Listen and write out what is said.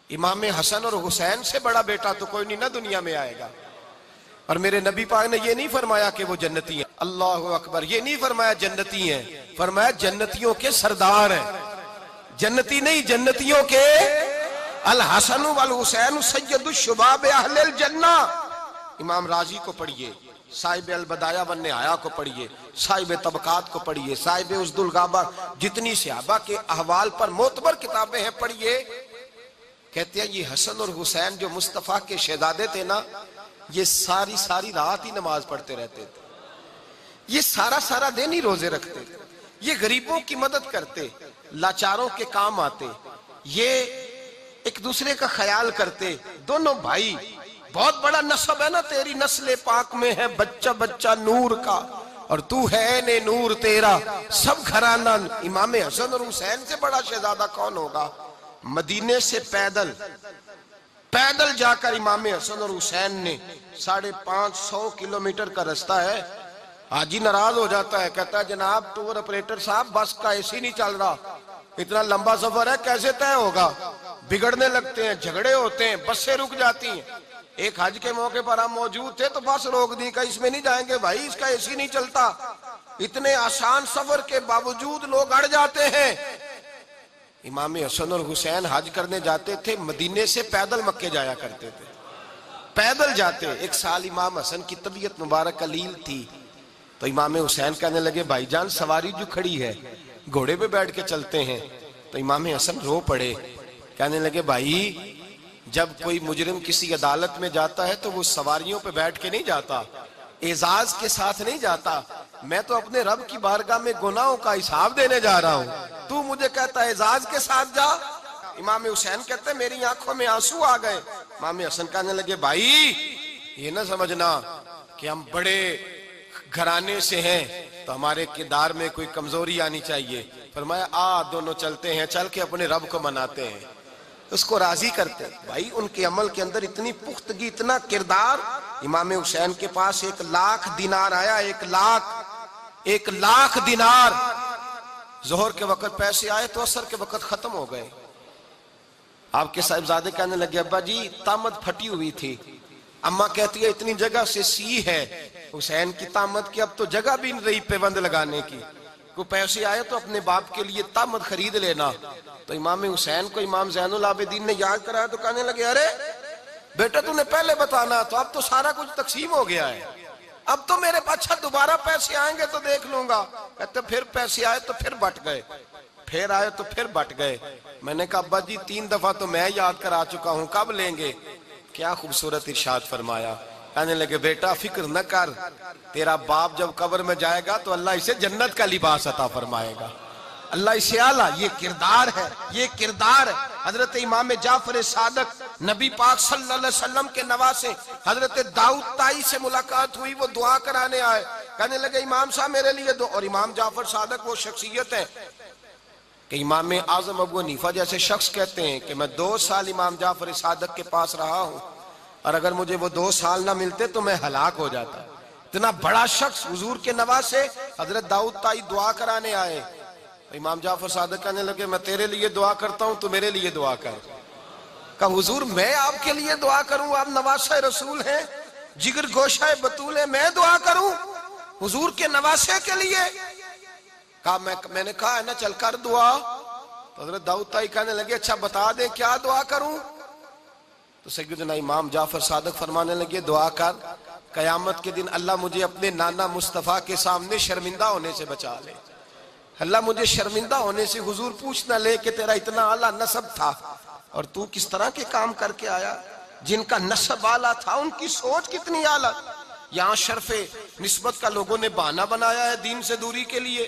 امام حسن اور حسین سے بڑا بیٹا تو کوئی نہیں نہ دنیا میں آئے گا۔ اور میرے نبی پاک نے یہ نہیں فرمایا کہ وہ جنتی ہیں، اللہ اکبر، یہ نہیں فرمایا جنتی ہیں، فرمایا جنتیوں کے سردار ہیں۔ جنتی نہیں، جنتیوں کے الحسن والحسین سید الشباب اہل الجنہ۔ امام راضی کو پڑھیے، صاحب البدایہ والنہایہ کو پڑھیے، صاحب طبقات کو پڑھیے، صاحب اسد الغابہ، جتنی صحابہ کے احوال پر معتبر کتابیں ہیں پڑھیے۔ کہتے ہیں یہ حسن اور حسین جو مصطفیٰ کے شہزادے تھے نا، یہ ساری رات ہی نماز پڑھتے رہتے تھے، یہ سارا دن ہی روزے رکھتے تھے، یہ غریبوں کی مدد کرتے، لاچاروں کے کام آتے، یہ ایک دوسرے کا خیال کرتے۔ دونوں بھائی، بہت بڑا نسب ہے نا، تیری نسل پاک میں ہے بچہ بچہ نور کا، اور تو ہے نے نور تیرا سب گھرانہ۔ امام حسن اور حسین سے بڑا شہزادہ کون ہوگا؟ مدینے سے پیدل جا کر امام حسن اور حسین نے 550 کلومیٹر کا رستہ ہے۔ حاجی ناراض ہو جاتا ہے، کہتا ہے جناب ٹور آپریٹر صاحب بس کا اے سی نہیں چل رہا، اتنا لمبا سفر ہے کیسے طے ہوگا؟ بگڑنے لگتے ہیں، جھگڑے ہوتے ہیں، بسیں رک جاتی ہیں۔ ایک حج کے موقع پر ہم موجود تھے تو بس روک دی، کہ اس میں نہیں جائیں گے بھائی، اس کا اے سی نہیں چلتا۔ اتنے آسان سفر کے باوجود لوگ اڑ جاتے ہیں۔ امام حسن اور حسین حج کرنے جاتے تھے، مدینے سے پیدل مکے جایا کرتے تھے، پیدل جاتے۔ ایک سال امام حسن کی طبیعت مبارک قلیل تھی تو امام حسین کہنے لگے بھائی جان سواری جو کھڑی ہے گھوڑے پہ بیٹھ کے چلتے ہیں۔ تو امام حسن رو پڑے، کہنے لگے بھائی جب کوئی مجرم کسی عدالت میں جاتا ہے تو وہ سواریوں پہ بیٹھ کے نہیں جاتا، اعزاز کے ساتھ نہیں جاتا، میں تو اپنے رب کی بارگاہ میں گناہوں کا حساب دینے جا رہا ہوں، تو مجھے کہتا ہے اعزاز کے ساتھ جا۔ امام حسین کہتے ہیں میری آنکھوں میں آنسو آ گئے۔ امام حسن کہنے لگے بھائی یہ نہ سمجھنا کہ ہم بڑے گھرانے سے ہیں تو ہمارے کردار میں کوئی کمزوری آنی چاہیے۔ فرمایا دونوں چلتے ہیں، چل کے اپنے رب کو مناتے ہیں، اس کو راضی کرتے ہیں۔ بھائی ان کے عمل کے اندر اتنی پختگی، اتنا کردار۔ امام حسین کے پاس 1,00,000 دینار آیا، 1,00,000 دینار۔ ظہر کے وقت پیسے آئے تو عصر کے وقت ختم ہو گئے۔ آپ کے صاحبزادے کہنے لگے ابا جی طامت پھٹی ہوئی تھی، اماں کہتی ہے اتنی جگہ سے سی ہے، حسین کی طامت کی اب تو جگہ بھی نہیں رہی پیوند لگانے کی، کوئی پیسے آئے تو اپنے باپ کے لیے طامت خرید لینا۔ تو امام حسین کو امام زین العابدین نے یاد کرایا تو کہنے لگے ارے بیٹا تو نے پہلے بتانا، تو اب تو سارا کچھ تقسیم ہو گیا ہے، اب تو میرے اچھا دوبارہ پیسے آئیں گے تو دیکھ لوں گا۔ کہتے پھر پیسے آئے تو پھر بٹ گئے، پھر آئے تو پھر بٹ گئے۔ میں نے کہا ابا جی 3 دفعہ تو میں یاد کرا چکا ہوں، کب لیں گے؟ کیا خوبصورت ارشاد فرمایا۔ کہنے لگے بیٹا فکر نہ کر، تیرا باپ جب قبر میں جائے گا تو اللہ اسے جنت کا لباس عطا فرمائے گا، اللہ اسے اعلیٰ۔ یہ کردار ہے، یہ کردار ہے۔ حضرت امام جعفر صادق نبی پاک صلی اللہ علیہ وسلم کے نواسے حضرت داؤد طائی سے ملاقات ہوئی، وہ دعا کرانے آئے، کہنے لگے امام صاحب میرے لیے دو۔ اور امام جعفر صادق وہ شخصیت ہے کہ امام اعظم ابو حنیفہ جیسے شخص کہتے ہیں کہ میں 2 سال امام جعفر صادق کے پاس رہا ہوں، اور اگر مجھے وہ 2 سال نہ ملتے تو میں ہلاک ہو جاتا۔ اتنا بڑا شخص حضور کے نواسے حضرت داؤد طائی دعا کرانے آئے۔ امام جعفر صادق کہنے لگے میں تیرے لیے دعا کرتا ہوں تو میرے لیے دعا کر۔ کہا حضور میں آپ کے لیے دعا کروں؟ آپ نواسہ رسول ہیں، جگر گوشہ بطول ہیں، میں دعا کروں حضور کے نواسے کے لیے؟ کہا میں نے کہا ہے نا چل کر دعا۔ تو حضرت داؤد طائی کہنے لگے اچھا بتا دیں کیا دعا کروں؟ تو سیدنا امام جعفر صادق فرمانے لگے دعا کر قیامت کے دن اللہ مجھے اپنے نانا مصطفیٰ کے سامنے شرمندہ ہونے سے بچا لے، اللہ مجھے شرمندہ ہونے سے حضور پوچھ نہ لے کہ تیرا اتنا اعلیٰ نسب تھا اور تو کس طرح کے کام کر کے آیا۔ جن کا نسب اعلیٰ تھا ان کی سوچ کتنی اعلیٰ۔ یہاں شرف نسبت کا لوگوں نے بہانہ بنایا ہے دین سے دوری کے لیے۔